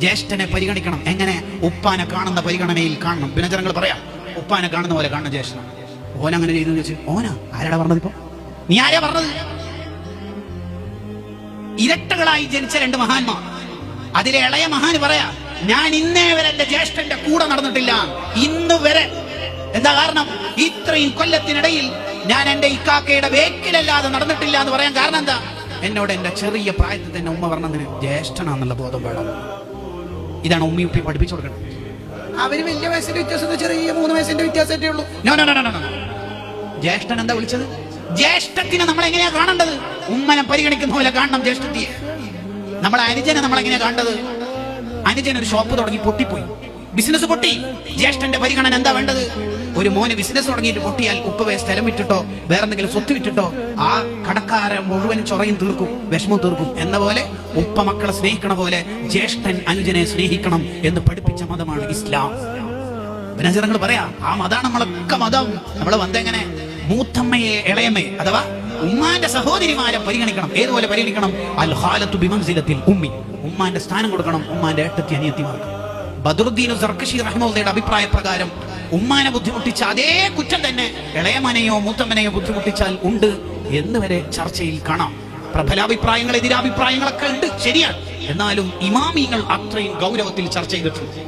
ജ്യേഷ്ഠനെ പരിഗണിക്കണം. എങ്ങനെ? ഉപ്പാനെ കാണുന്ന പരിഗണനയിൽ കാണണം. പിന്നെ ജനങ്ങൾ പറയാം ഉപ്പാനെ കാണുന്ന പോലെ കാണണം ജ്യേഷ്ഠൻ. ഓനങ്ങനെ ചെയ്തു വെച്ച് ഓനാ ആരാടാ പറഞ്ഞത്? ഇപ്പൊ നീ ആരാ പറഞ്ഞത്? ഇരട്ടകളായി ജനിച്ച രണ്ട് മഹാന്മാർ, അതിലെ ഇളയ മഹാന് പറയാ, ഞാൻ ഇന്നേ വരെ എന്റെ ജ്യേഷ്ഠന്റെ കൂടെ നടന്നിട്ടില്ല, ഇന്ന് വരെ. എന്താ കാരണം? ഇത്രയും കൊല്ലത്തിനിടയിൽ ഞാൻ എന്റെ ഇക്കാക്കയുടെ വേക്കിലല്ലാതെ നടന്നിട്ടില്ല എന്ന് പറയാൻ കാരണം എന്താ? എന്നോട് എന്റെ ചെറിയ പ്രായത്തിൽ തന്നെ ഉമ്മ പറഞ്ഞതിന് ജ്യേഷ്ഠനാന്നുള്ള ബോധം വേണം. ഇതാണ് ഉമ്മി ഉപ്പി പഠിപ്പിച്ചു കൊടുക്കണം. അവര് വലിയ വയസ്സിന്റെ വ്യത്യാസം, ചെറിയ 3 വയസ്സിന്റെ വ്യത്യാസമേ ഉള്ളൂ. ജ്യേഷ്ഠൻ എന്താ വിളിച്ചത്? ജ്യേഷ്ഠത്തിനെ നമ്മൾ എങ്ങനെയാ കാണേണ്ടത്? ഉമ്മനെ പരിഗണിക്കുന്ന പോലെ കാണണം ജ്യേഷ്ഠത്തിയെ. നമ്മളെ അനുജനെ നമ്മൾ എങ്ങനെയാ കാണേണ്ടത്? അനുജൻ ഒരു ഷോപ്പ് തുടങ്ങി പൊട്ടിപ്പോയി, ബിസിനസ് പൊട്ടി. ജ്യേഷ്ഠന്റെ പരിഗണന എന്താ വേണ്ടത്? ഒരു മോന് ബിസിനസ് തുടങ്ങിയിട്ട് പൊട്ടിയാൽ ഉപ്പവേ സ്ഥലം വിട്ടിട്ടോ വേറെന്തെങ്കിലും സ്വത്ത് വിട്ടിട്ടോ ആ കടക്കാരൻ മുഴുവൻ ചൊറയും തീർക്കും, വിഷമം തീർക്കും. എന്ന പോലെ ഉപ്പ മക്കളെ സ്നേഹിക്കണ പോലെ ജ്യേഷ്ഠൻ അനുജനെ സ്നേഹിക്കണം എന്ന് പഠിപ്പിച്ച മതമാണ് ഇസ്ലാം. പിന്നെ ജനങ്ങൾ പറയാ ആ മതാണ് നമ്മളൊക്കെ മതം. നമ്മളെ വന്ന എങ്ങനെ? മൂത്തമ്മയെ ഇളയമ്മയെ അഥവാ ഉമ്മാന്റെ സഹോദരിമാരെ പരിഗണിക്കണം. ഏതുപോലെ പരിഗണിക്കണം? അൽ ഖാലത്തു ബിമൻസിലത്തിൽ ഉമ്മി, ഉമ്മാന്റെ സ്ഥാനം കൊടുക്കണം ഉമ്മാന്റെ ഏട്ടത്തി അനിയത്തിമാർക്ക്. ബദറുദ്ദീൻ സർക്കശി റഹ്മത്തുള്ളാഹിയുടെ അഭിപ്രായ പ്രകാരം ഉമ്മാനെ ബുദ്ധിമുട്ടിച്ച അതേ കുറ്റം തന്നെ ഇളയമനെയോ മൂത്തമ്മനെയോ ബുദ്ധിമുട്ടിച്ചാൽ ഉണ്ട് എന്ന് വരെ ചർച്ചയിൽ കാണാം. പ്രബലാഭിപ്രായങ്ങൾ, എതിരാഭിപ്രായങ്ങളൊക്കെ ഉണ്ട്, ശരിയാണ്. എന്നാലും ഇമാമിങ്ങൾ അത്രയും ഗൗരവത്തിൽ ചർച്ച ചെയ്തിട്ടുണ്ട്.